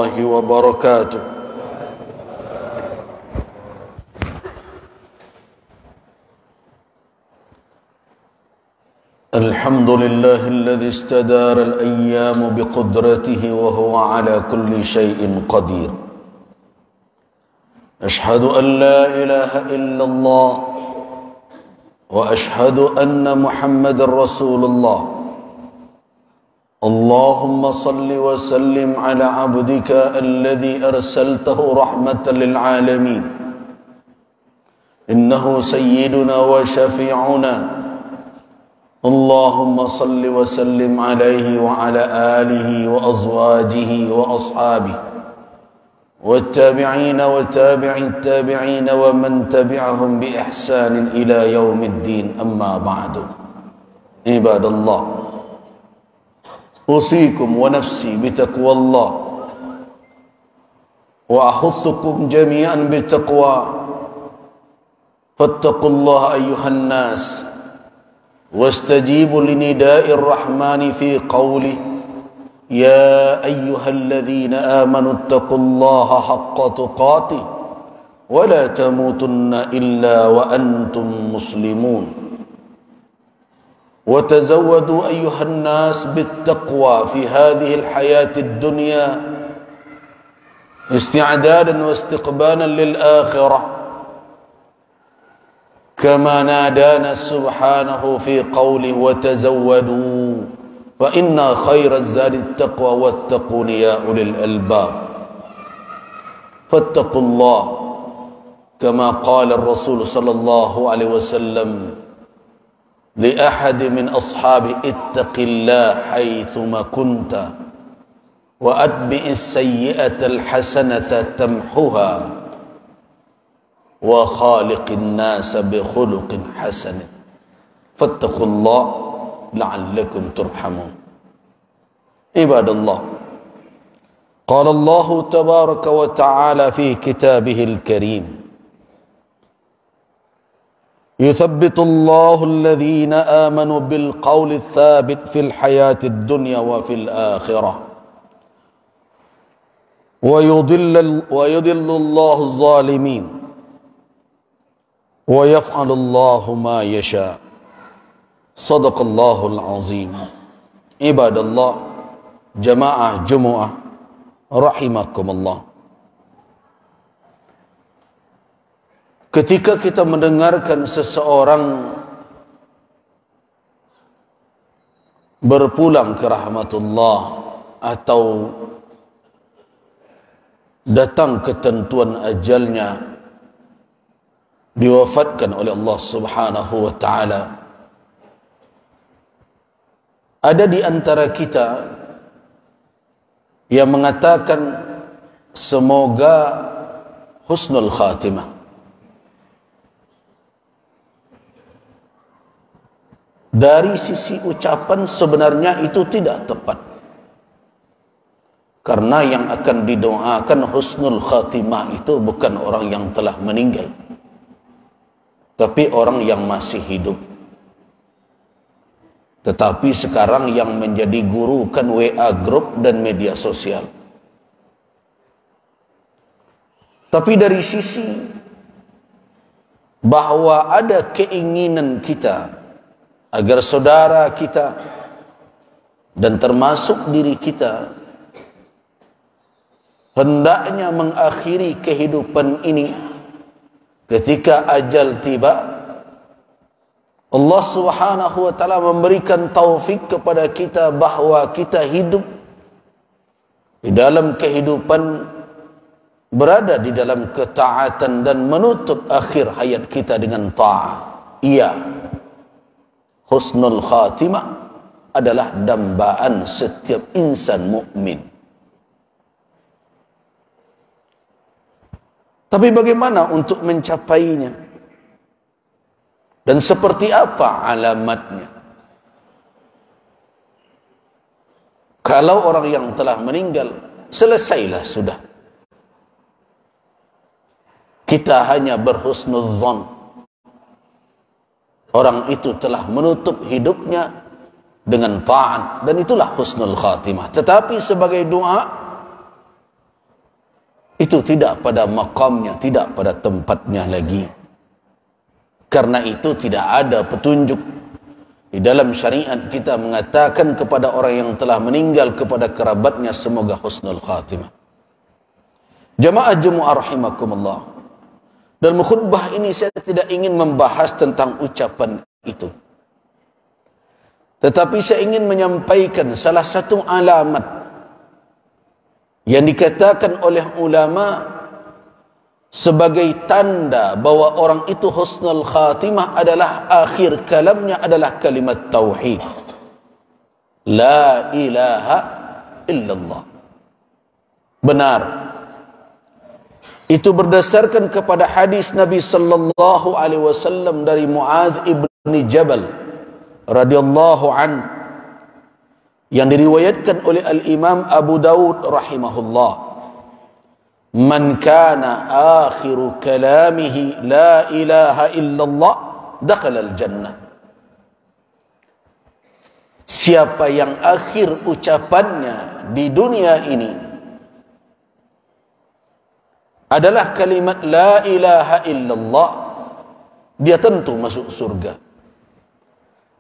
الله وبركاته. الحمد لله الذي استدار الأيام بقدرته وهو على كل شيء قدير. أشهد أن لا إله إلا الله وأشهد أن محمد رسول الله. اللهم صل وسلم على عبدك الذي أرسلته رحمة للعالمين. إنه سيدنا وشفيعنا. اللهم صل وسلم عليه وعلى آله وأزواجه وأصحابه والتابعين وتابع التابعين ومن تبعهم بإحسان إلى يوم الدين. أما بعد، عباد الله، أوصيكم ونفسي بتقوى الله وأحثكم جميعا بالتقوى. فاتقوا الله أيها الناس واستجيبوا لنداء الرحمن في قوله: يا أيها الذين آمنوا اتقوا الله حق تقاته ولا تموتن إلا وأنتم مسلمون. وتزودوا أيها الناس بالتقوى في هذه الحياة الدنيا استعدادا واستقبالا للآخرة، كما نادانا سبحانه في قوله: وتزودوا فإن خير الزاد التقوى واتقون يا أولي الألباب. فاتقوا الله كما قال الرسول صلى الله عليه وسلم لأحد من أصحابه: اتق الله حيثما كنت وأتبع السيئة الحسنة تمحها وخالق الناس بخلق حسن. فاتقوا الله لعلكم ترحمون. عباد الله، قال الله تبارك وتعالى في كتابه الكريم: يثبت الله الذين آمنوا بالقول الثابت في الحياة الدنيا وفي الآخرة ويضل الله الظالمين ويفعل الله ما يشاء. صدق الله العظيم. عباد الله، جماعة جمعة رحمكم الله. Ketika kita mendengarkan seseorang berpulang ke rahmatullah atau datang ketentuan ajalnya, diwafatkan oleh Allah Subhanahu wa ta'ala, ada di antara kita yang mengatakan semoga husnul khatimah. Dari sisi ucapan sebenarnya itu tidak tepat, karena yang akan didoakan husnul khatimah itu bukan orang yang telah meninggal, tapi orang yang masih hidup. Tetapi sekarang yang menjadi guru kan WA group dan media sosial. Tapi dari sisi bahwa ada keinginan kita agar saudara kita dan termasuk diri kita hendaknya mengakhiri kehidupan ini ketika ajal tiba, Allah Subhanahu wa ta'ala memberikan taufik kepada kita bahwa kita hidup di dalam kehidupan, berada di dalam ketaatan dan menutup akhir hayat kita dengan ta'ah. Iya, husnul khatimah adalah dambaan setiap insan mukmin. Tapi bagaimana untuk mencapainya? Dan seperti apa alamatnya? Kalau orang yang telah meninggal, selesailah sudah. Kita hanya berhusnuzan. Orang itu telah menutup hidupnya dengan ta'at, dan itulah husnul khatimah. Tetapi sebagai doa, itu tidak pada maqamnya, tidak pada tempatnya lagi. Karena itu tidak ada petunjuk di dalam syariat kita mengatakan kepada orang yang telah meninggal, kepada kerabatnya, semoga husnul khatimah. Jamaah Jumu'ah rahimakumullah, dalam khutbah ini saya tidak ingin membahas tentang ucapan itu, tetapi saya ingin menyampaikan salah satu alamat yang dikatakan oleh ulama sebagai tanda bahwa orang itu husnul khatimah adalah akhir kalamnya adalah kalimat tauhid, la ilaha illallah. Benar, itu berdasarkan kepada hadis Nabi sallallahu alaihi wasallam dari Muadz ibn Jabal radhiyallahu anhu yang diriwayatkan oleh al-Imam Abu Daud rahimahullah. Man kana akhiru kalamihi la ilaha illallah dakhala al-jannah. Siapa yang akhir ucapannya di dunia ini adalah kalimat la ilaha illallah, dia tentu masuk surga.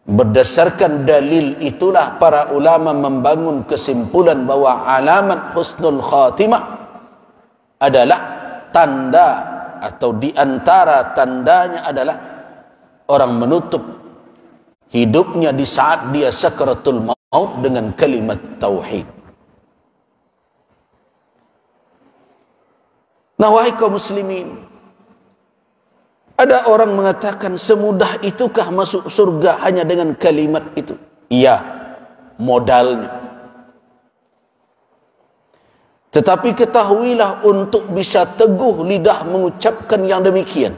Berdasarkan dalil itulah para ulama membangun kesimpulan bahwa alamat husnul khatimah adalah tanda, atau di antara tandanya adalah orang menutup hidupnya di saat dia sakaratul maut dengan kalimat tauhid. Nah, wahai kaum muslimin, ada orang mengatakan, semudah itukah masuk surga hanya dengan kalimat itu? Iya, modalnya. Tetapi ketahuilah, untuk bisa teguh lidah mengucapkan yang demikian,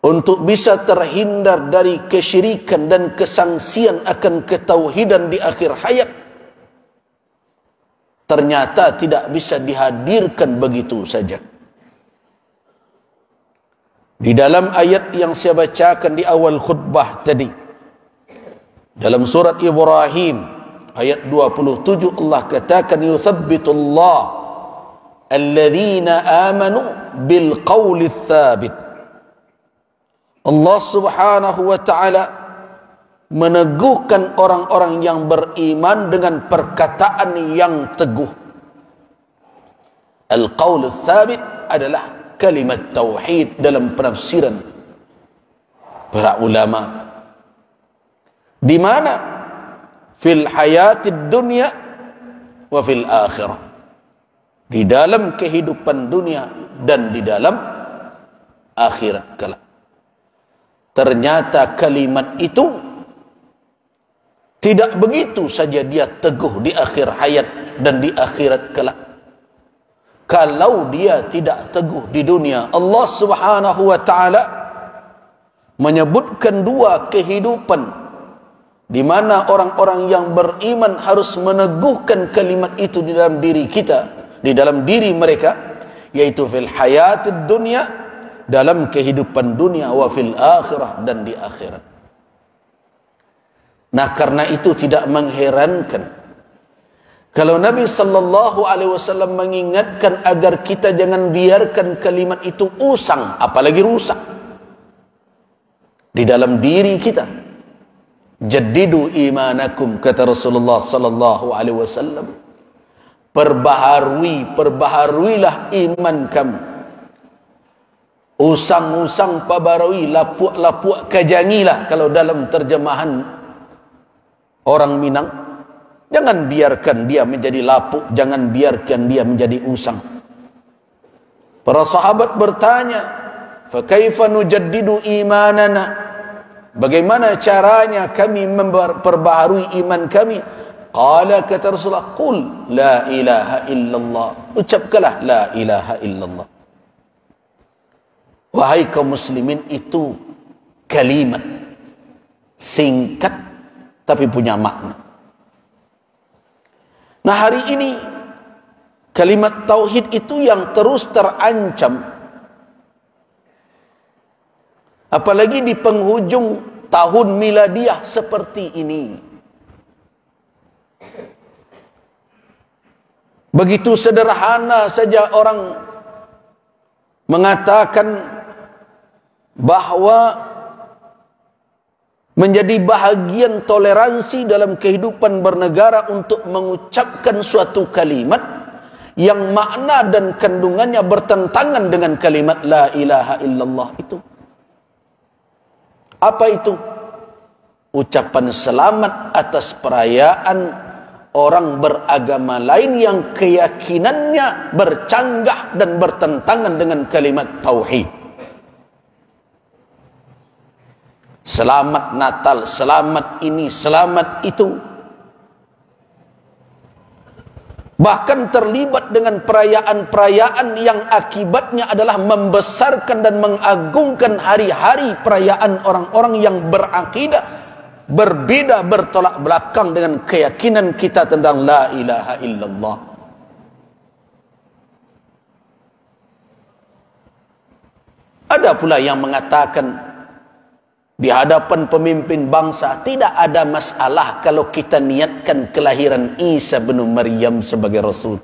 untuk bisa terhindar dari kesyirikan dan kesangsian akan ketauhidan di akhir hayat, ternyata tidak bisa dihadirkan begitu saja. Di dalam ayat yang saya bacakan di awal khutbah tadi, dalam surat Ibrahim ayat 27, Allah katakan, yuthabbitullah alladhina amanu bil qawli thabit. Allah subhanahu wa ta'ala meneguhkan orang-orang yang beriman dengan perkataan yang teguh. Al-qawl thabit adalah kalimat tauhid dalam penafsiran para ulama. Di mana? Fil hayatid dunya wa fil akhirah. Di dalam kehidupan dunia dan di dalam akhirat kelak. Ternyata kalimat itu tidak begitu saja dia teguh di akhir hayat dan di akhirat kelak. Kalau dia tidak teguh di dunia, Allah subhanahu wa ta'ala menyebutkan dua kehidupan di mana orang-orang yang beriman harus meneguhkan kalimat itu di dalam diri kita, di dalam diri mereka, yaitu fil hayatid dunya, dalam kehidupan dunia, wa fil akhirah, dan di akhirat. Nah, karena itu tidak mengherankan kalau Nabi sallallahu alaihi wasallam mengingatkan agar kita jangan biarkan kalimat itu usang, apalagi rusak di dalam diri kita. Jaddidu imanakum, kata Rasulullah sallallahu alaihi wasallam. Perbaharuilah iman kamu. Usang-usang pabarui, lapuk-lapuk kajangilah kalau dalam terjemahan orang Minang. Jangan biarkan dia menjadi lapuk, jangan biarkan dia menjadi usang. Para sahabat bertanya, fa kaifa nujaddidu imanana? Bagaimana caranya kami memperbaharui iman kami? Qala, kata Rasulullah, qul la ilaha illallah. Ucapkanlah la ilaha illallah. Wahai kaum muslimin, itu kalimat singkat tapi punya makna. Nah, hari ini kalimat tauhid itu yang terus terancam, apalagi di penghujung tahun miladiah seperti ini. Begitu sederhana saja orang mengatakan bahawa menjadi bahagian toleransi dalam kehidupan bernegara untuk mengucapkan suatu kalimat yang makna dan kandungannya bertentangan dengan kalimat la ilaha illallah itu. Apa itu? Ucapan selamat atas perayaan orang beragama lain yang keyakinannya bercanggah dan bertentangan dengan kalimat tauhid. Selamat Natal, selamat ini, selamat itu. Bahkan terlibat dengan perayaan-perayaan yang akibatnya adalah membesarkan dan mengagungkan hari-hari perayaan orang-orang yang berakidah berbeda, bertolak belakang dengan keyakinan kita tentang la ilaha illallah. Ada pula yang mengatakan di hadapan pemimpin bangsa, tidak ada masalah kalau kita niatkan kelahiran Isa bin Maryam sebagai Rasul.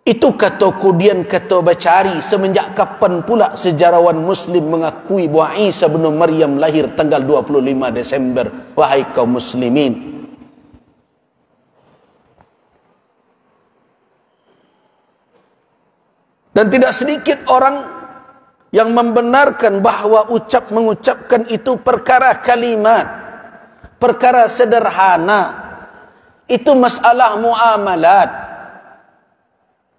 Itu kata Kudian, kata Bacari. Semenjak kapan pula sejarawan Muslim mengakui bahawa Isa bin Maryam lahir tanggal 25 Desember? Wahai kaum muslimin, dan tidak sedikit orang yang membenarkan bahawa mengucapkan itu perkara kalimat, perkara sederhana, itu masalah muamalat.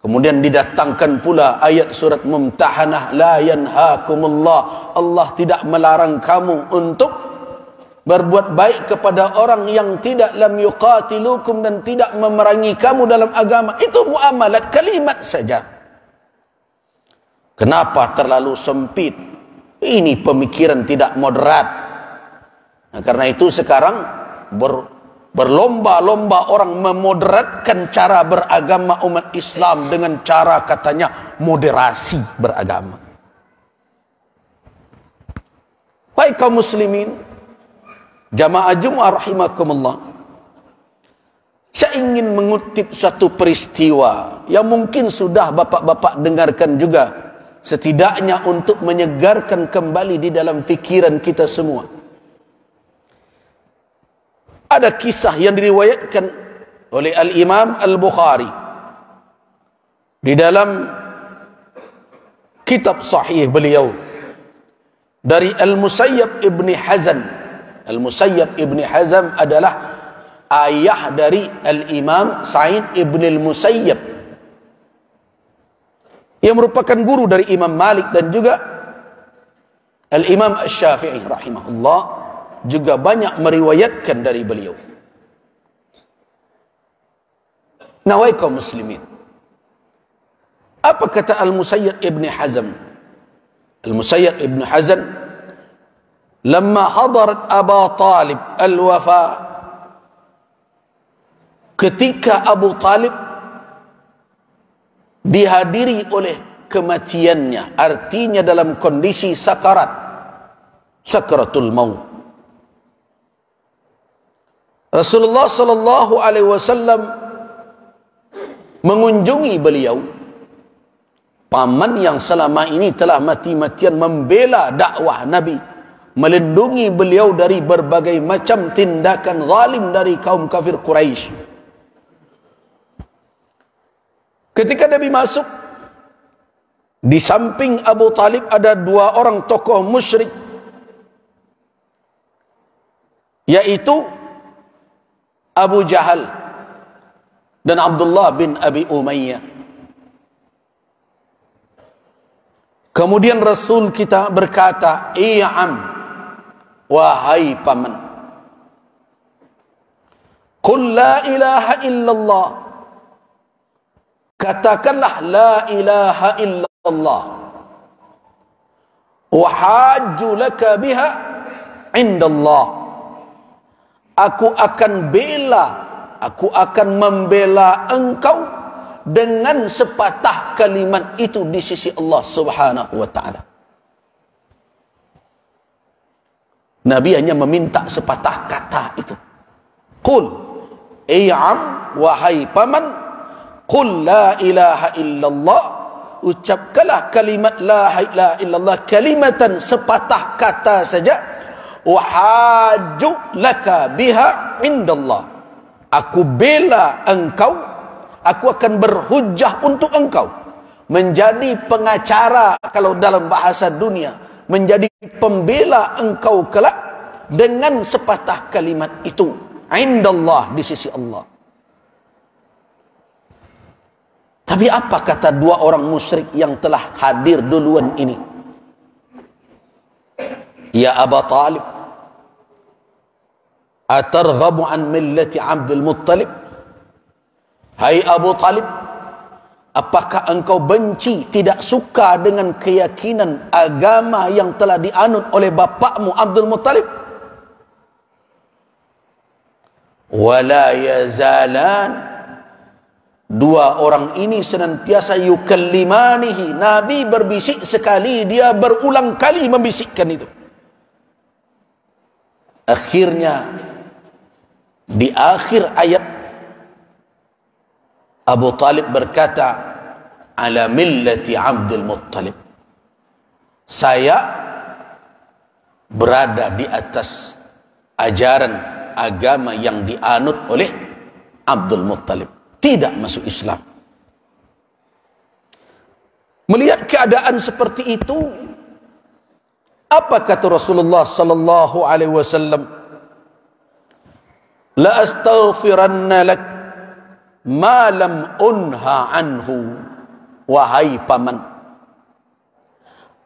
Kemudian didatangkan pula ayat surat Mumtahanah, la yanhaakumullah, Allah tidak melarang kamu untuk berbuat baik kepada orang yang tidak lam yuqatilukum, dan tidak memerangi kamu dalam agama. Itu muamalat, kalimat saja. Kenapa terlalu sempit? Ini pemikiran tidak moderat. Nah, karena itu sekarang berlomba-lomba orang memoderatkan cara beragama umat Islam dengan cara katanya moderasi beragama. Baik kaum muslimin, jamaah Jumat rahimakumullah, saya ingin mengutip suatu peristiwa yang mungkin sudah bapak-bapak dengarkan juga, setidaknya untuk menyegarkan kembali di dalam fikiran kita semua. Ada kisah yang diriwayatkan oleh Al-Imam Al-Bukhari di dalam kitab sahih beliau dari Al-Musayyab Ibni Hazm. Al-Musayyab Ibni Hazm adalah ayah dari Al-Imam Sa'id Ibn Al-Musayyab, yang merupakan guru dari Imam Malik dan juga Al-Imam Asy-Syafi'i rahimahullah, juga banyak meriwayatkan dari beliau. Nah, wahai kaum muslimin, apa kata Al-Musayyab Ibn Hazm? Al-Musayyab Ibn Hazm, lamma hadarat Abu Talib al-wafa, ketika Abu Talib dihadiri oleh kematiannya, artinya dalam kondisi sakarat, sakaratul maut, Rasulullah sallallahu alaihi wasallam mengunjungi beliau, paman yang selama ini telah mati-matian membela dakwah Nabi, melindungi beliau dari berbagai macam tindakan zalim dari kaum kafir Quraisy. Ketika Nabi masuk, di samping Abu Talib ada dua orang tokoh musyrik, yaitu Abu Jahal dan Abdullah bin Abi Umayyah. Kemudian Rasul kita berkata, "I'am, wahai paman, qul la ilaha illallah, katakanlah la ilaha illallah, wa hajju laka biha indallah, aku akan membela engkau dengan sepatah kalimat itu di sisi Allah Subhanahu wa ta'ala." Nabi hanya meminta sepatah kata itu. Qul, I'am, wahai paman, qul la ilaha illallah, ucapkanlah kalimat la ilaha illallah, kalimatan sepatah kata saja, uhajju laka biha indallah, aku bela engkau, aku akan berhujjah untuk engkau, menjadi pengacara kalau dalam bahasa dunia, menjadi pembela engkau kelak dengan sepatah kalimat itu, indallah, di sisi Allah. Tapi apa kata dua orang musyrik yang telah hadir duluan ini? Ya Aba Talib, atarghabu an millati Abdul Muttalib? Hai Abu Talib, apakah engkau benci, tidak suka dengan keyakinan agama yang telah dianut oleh bapakmu Abdul Muttalib? Wala yazalan, dua orang ini senantiasa yukallimanihi, Nabi berbisik sekali, dia berulang kali membisikkan itu. Akhirnya di akhir ayat Abu Talib berkata, ala millati Abdul Muttalib, saya berada di atas ajaran agama yang dianut oleh Abdul Muttalib, tidak masuk Islam. Melihat keadaan seperti itu, apa kata Rasulullah sallallahu alaihi wasallam? La astaghfiranna lak ma lam unha anhu, wahai paman,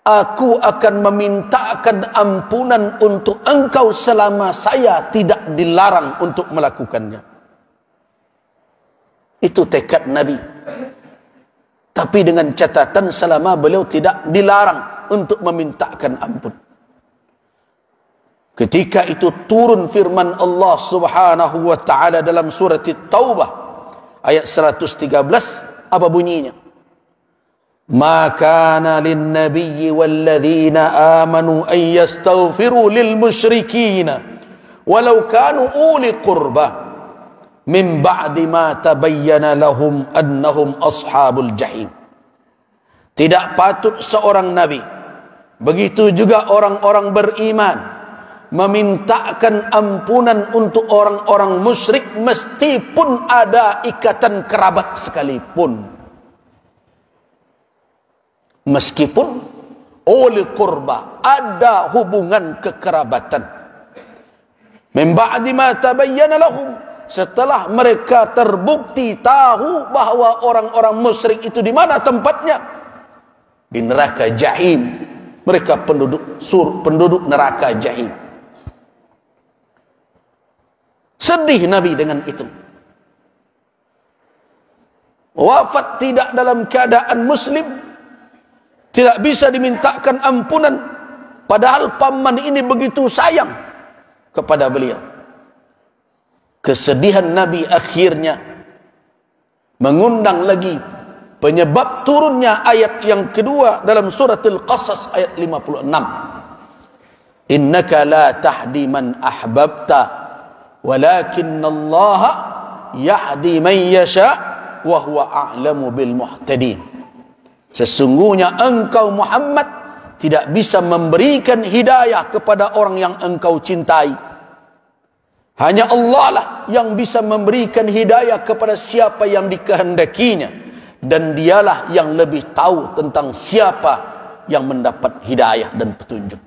aku akan memintakan ampunan untuk engkau selama saya tidak dilarang untuk melakukannya. Itu tekad Nabi. Tapi dengan catatan selama beliau tidak dilarang untuk memintakan ampun. Ketika itu turun firman Allah Subhanahu wa taala dalam surat At-Taubah ayat 113, apa bunyinya? Ma kana lin-nabiyyi wal-ladzina amanu an yastaghfiru lil musyrikeen walau kanu uli qurba min ba'di ma tabayyana lahum annahum ashabul jahim. Tidak patut seorang nabi, begitu juga orang-orang beriman, memintakan ampunan untuk orang-orang musyrik meskipun ada ikatan kerabat sekalipun. Meskipun oleh kurba, ada hubungan kekerabatan. Min ba'di ma tabayyana lahum, setelah mereka terbukti tahu bahawa orang-orang musyrik itu di mana tempatnya, di neraka jahim. Mereka penduduk neraka jahim. Sedih Nabi dengan itu. Wafat tidak dalam keadaan muslim, tidak bisa dimintakan ampunan, padahal paman ini begitu sayang kepada beliau. Kesedihan Nabi akhirnya mengundang lagi penyebab turunnya ayat yang kedua dalam surat Al-Qasas ayat 56. Innaka la tahdi man ahbabta walakinallaha yahdi man yasha wa huwa a'lamu bil muhtadin. Sesungguhnya engkau Muhammad tidak bisa memberikan hidayah kepada orang yang engkau cintai. Hanya Allah lah yang bisa memberikan hidayah kepada siapa yang dikehendakinya, dan dialah yang lebih tahu tentang siapa yang mendapat hidayah dan petunjuk.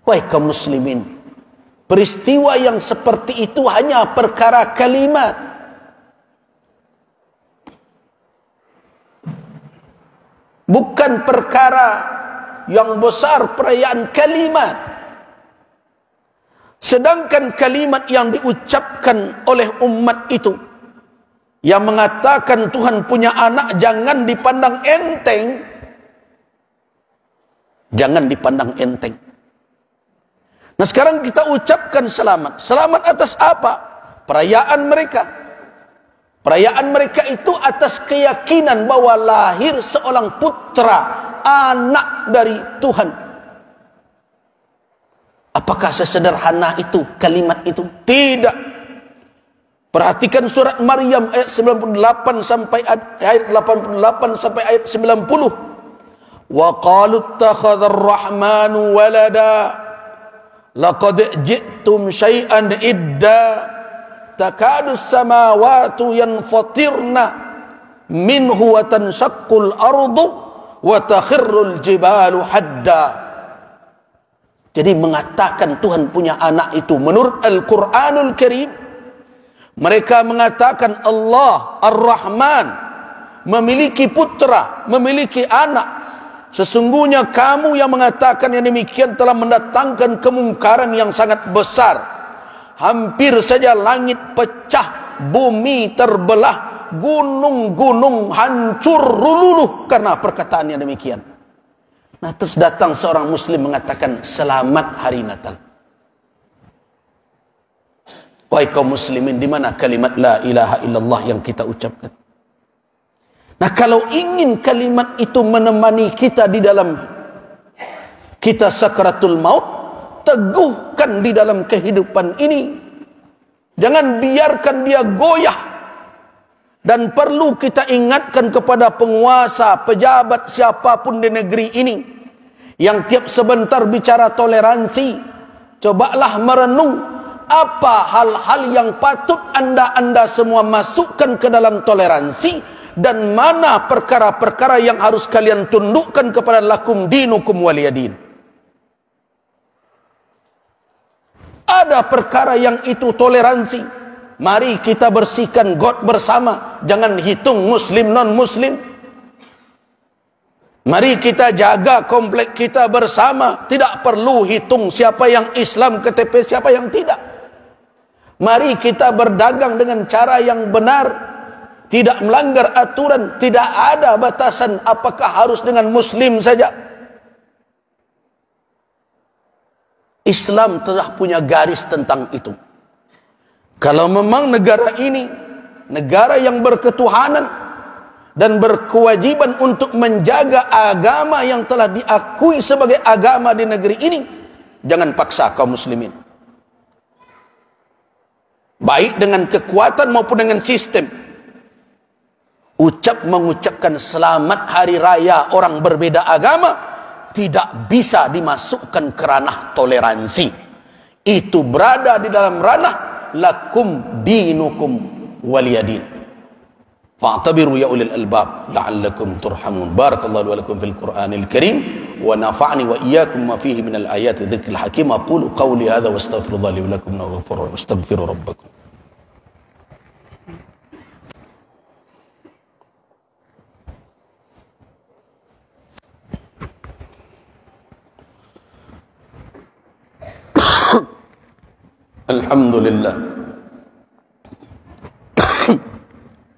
Wahai kaum muslimin, peristiwa yang seperti itu hanya perkara kalimat. Bukan perkara yang besar, perayaan kalimat. Sedangkan kalimat yang diucapkan oleh umat itu, yang mengatakan Tuhan punya anak, jangan dipandang enteng. Jangan dipandang enteng. Nah sekarang kita ucapkan selamat. Selamat atas apa? Perayaan mereka. Perayaan mereka itu atas keyakinan bahwa lahir seorang putra, anak dari Tuhan. Apakah sesederhana itu kalimat itu? Tidak. Perhatikan surat Maryam ayat 98 sampai ayat 88 sampai ayat 90. Wa qalu ittakhadha ar-rahmanu walada laqad ji'tum syai'an idda takadu as-samawati yanfatirna minhu wa tanshaqqul ardu wa takhirrul jibalu hadda. Jadi mengatakan Tuhan punya anak itu menurut Al-Quranul Karim, mereka mengatakan Allah Ar-Rahman memiliki putra, memiliki anak. Sesungguhnya kamu yang mengatakan yang demikian telah mendatangkan kemungkaran yang sangat besar. Hampir saja langit pecah, bumi terbelah, gunung-gunung hancur luluh karena perkataan yang demikian. Nah, terus datang seorang muslim mengatakan selamat hari Natal. Wahai kaum muslimin, di mana kalimat la ilaha illallah yang kita ucapkan? Nah, kalau ingin kalimat itu menemani kita di dalam kita sakratul maut, teguhkan di dalam kehidupan ini. Jangan biarkan dia goyah. Dan perlu kita ingatkan kepada penguasa, pejabat, siapapun di negeri ini yang tiap sebentar bicara toleransi. Cobalah merenung apa hal-hal yang patut anda semua masukkan ke dalam toleransi, dan mana perkara-perkara yang harus kalian tundukkan kepada lakum dinukum waliyadin. Ada perkara yang itu toleransi, mari kita bersihkan got bersama, jangan hitung muslim non muslim. Mari kita jaga komplek kita bersama, tidak perlu hitung siapa yang Islam KTP, siapa yang tidak. Mari kita berdagang dengan cara yang benar, tidak melanggar aturan, tidak ada batasan apakah harus dengan muslim saja. Islam telah punya garis tentang itu. Kalau memang negara ini negara yang berketuhanan dan berkewajiban untuk menjaga agama yang telah diakui sebagai agama di negeri ini, jangan paksa kaum muslimin. Baik dengan kekuatan maupun dengan sistem. Mengucapkan selamat hari raya orang berbeda agama tidak bisa dimasukkan ke ranah toleransi. Itu berada di dalam ranah lakum dinukum waliyadin. Fa'tabiru ya ulil albab la'allakum turhamun. Barakallahu wa lakum fil Qur'anil Karim wa nafa'ni wa iyyakum ma fihi minal ayati dzikril hakim. Aqulu qawli hadza wa astaghfirullaha li wa lakum wa astaghfiru rabbakum. Alhamdulillah.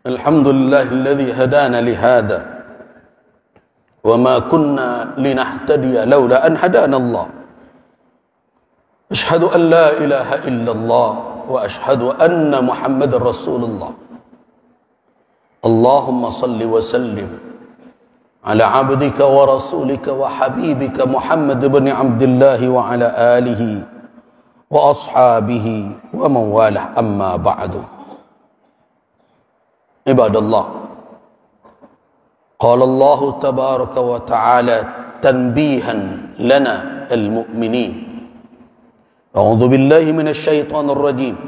Alhamdulillah alladhi hadana li hadha wa ma kunna linahtadiya laula an hadana Allah. Ashhadu an la ilaha illallah wa ashhadu anna Muhammadar Rasulullah. Allahumma salli wa sallim ala abdika wa rasulika wa habibika Muhammad ibn Abdullah wa ala alihi wa ashabihi wa man walah, amma ba'du. Ibadallah, qala Allah tabaraka wa ta'ala tanbihan lana al-mu'minin. A'udzu billahi minasy syaithanir rajim.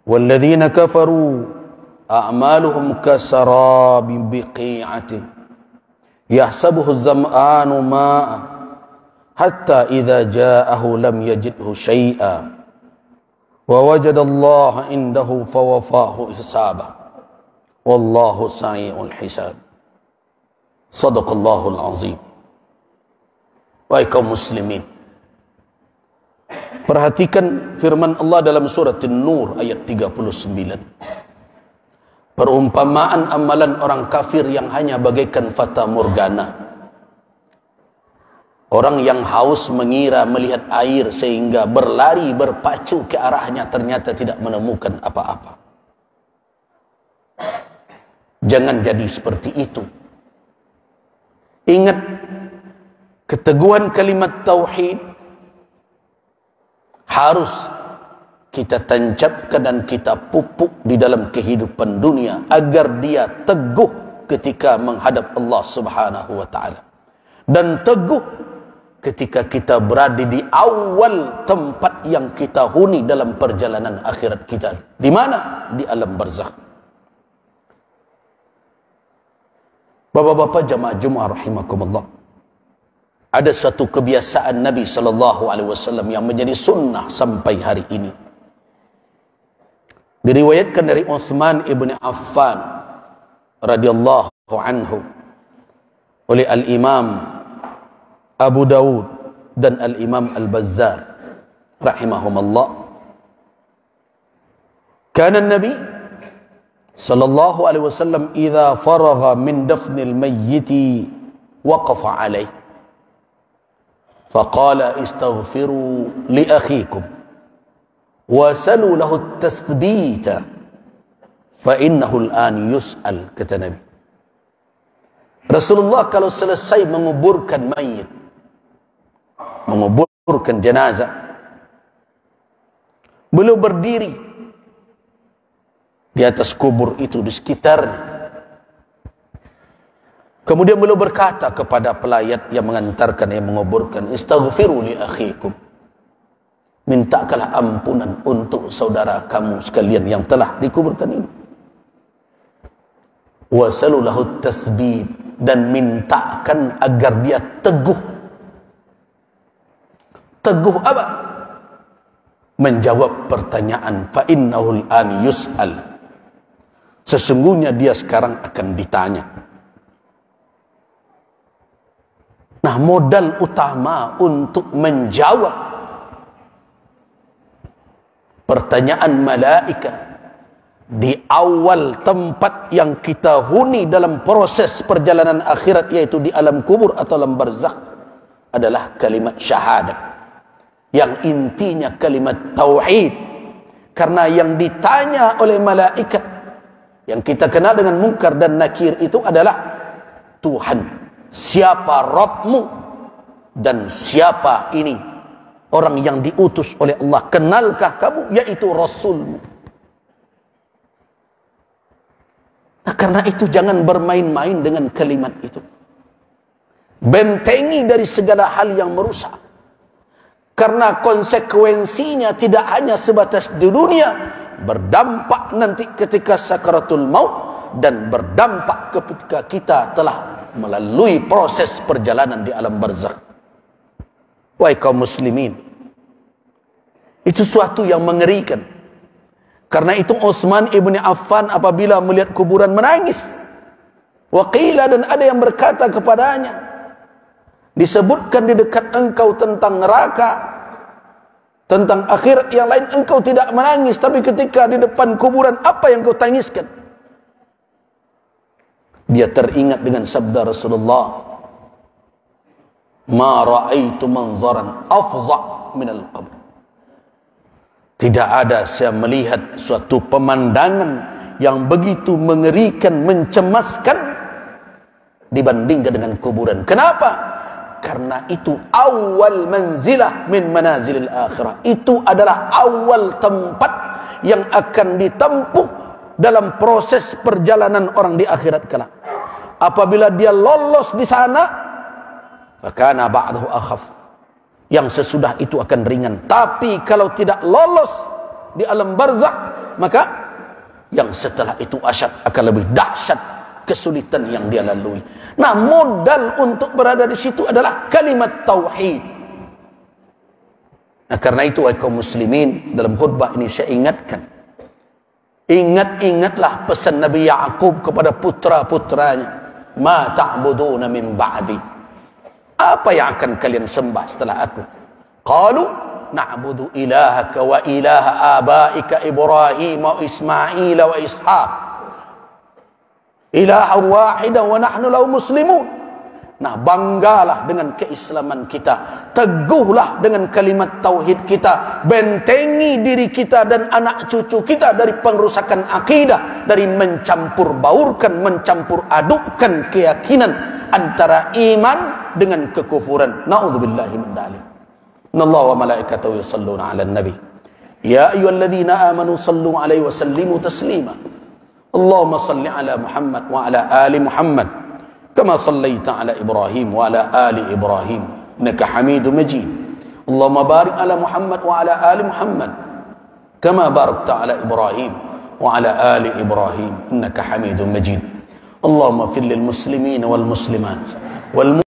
Walladzina kafaru a'maluhum kasarabin biqi'atin yahsabuhu az-zam'anu ma'an hatta idza ja'ahu lam yajidhu syai'a wa wajada Allah indahu fawafahu hisabah wallahu sari'ul hisab. Shadaqallahul azim. Wahai kaum muslimin, perhatikan firman Allah dalam surat An-Nur ayat 39. Perumpamaan amalan orang kafir yang hanya bagaikan fata morgana. Orang yang haus mengira melihat air sehingga berlari berpacu ke arahnya, ternyata tidak menemukan apa-apa. Jangan jadi seperti itu. Ingat keteguhan kalimat tauhid harus kita tancapkan dan kita pupuk di dalam kehidupan dunia agar dia teguh ketika menghadap Allah Subhanahu wa taala, dan teguh ketika kita berada di awal tempat yang kita huni dalam perjalanan akhirat kita. Di mana? Di alam barzakh. Bapak-bapak jamaah Jumat rahimakumullah, ada satu kebiasaan Nabi sallallahu alaihi wasallam yang menjadi sunnah sampai hari ini. Diriwayatkan dari Utsman ibn Affan radhiyallahu anhu oleh al-Imam Abu Dawud dan al-Imam Al-Bazzar rahimahumullah. Kana Nabi sallallahu alaihi wasallam idza faragha min dafnil mayyit waqafa alaihi faqala istaghfiru li akhikum wasalu lahu at-tathbita fa innahu al-an yus'al, kata Nabi. Rasulullah kalau selesai menguburkan mayit, menguburkan jenazah, beliau berdiri di atas kubur itu, di sekitarnya. Kemudian beliau berkata kepada pelayat yang mengantarkan, yang menguburkan, istaghfiru li akhikum, mintakanlah ampunan untuk saudara kamu sekalian yang telah dikuburkan ini. Wasalu lahu tasbih, dan mintakan agar dia teguh. Teguh apa? Menjawab pertanyaan. Fa innahu al-an yus'al, sesungguhnya dia sekarang akan ditanya. Nah, modal utama untuk menjawab pertanyaan malaikat di awal tempat yang kita huni dalam proses perjalanan akhirat, yaitu di alam kubur atau alam barzakh, adalah kalimat syahadat, yang intinya kalimat tauhid. Karena yang ditanya oleh malaikat yang kita kenal dengan Munkar dan Nakir itu adalah Tuhan, siapa Rabbmu dan siapa ini orang yang diutus oleh Allah, kenalkah kamu, yaitu Rasulmu. Nah, karena itu jangan bermain-main dengan kalimat itu. Bentengi dari segala hal yang merusak. Karena konsekuensinya tidak hanya sebatas di dunia, berdampak nanti ketika sakaratul maut, dan berdampak ketika kita telah melalui proses perjalanan di alam barzakh. Wahai kaum muslimin, itu suatu yang mengerikan. Karena itu Utsman ibn Affan apabila melihat kuburan menangis. Waqila, dan ada yang berkata kepadanya, disebutkan di dekat engkau tentang neraka, tentang akhirat yang lain, engkau tidak menangis, tapi ketika di depan kuburan apa yang kau tangiskan? Dia teringat dengan sabda Rasulullah, ma ra'aitu manzaran afza' minal qabr. Tidak ada saya melihat suatu pemandangan yang begitu mengerikan, mencemaskan dibandingkan dengan kuburan. Kenapa? Karena itu awal manzilah min manazilil akhirah. Itu adalah awal tempat yang akan ditempuh dalam proses perjalanan orang di akhirat kelak. Apabila dia lolos di sana, fakana ba'dahu akhaf, yang sesudah itu akan ringan. Tapi kalau tidak lolos di alam barzakh, maka yang setelah itu akan lebih dahsyat kesulitan yang dia lalui. Nah, modal untuk berada di situ adalah kalimat tauhid. Nah, karena itu wahai kaum muslimin, dalam khutbah ini saya ingatkan, ingatlah pesan Nabi Ya'qub kepada putra-putranya, ma ta'buduna min ba'di, apa yang akan kalian sembah setelah aku? Qalu na'budu ilahaka wa ilaha abaika Ibrahim wa Ismail wa Ishaq ilahan wahidan wa nahnu lahu muslimun. Nah, banggalah dengan keislaman kita, teguhlah dengan kalimat tauhid kita, bentengi diri kita dan anak cucu kita dari pengrusakan akidah, dari mencampur baurkan, mencampur adukkan keyakinan antara iman dengan kekufuran. Na'udzubillahi min dzalik. Innallaha wa malaikatahu yusholluna 'alan nabi Ya ayyuhalladzina amanu sallu alaihi wa sallimu taslima. Allahumma salli ala Muhammad wa ala ali Muhammad kama sallaita ala Ibrahim wa ala ali Ibrahim innaka Hamidum Majid. Allahumma barik ala Muhammad wa ala ali Muhammad kama barakta ala Ibrahim wa ala ali Ibrahim innaka Hamidum Majid. Allahumma fil lil muslimin wal muslimat wal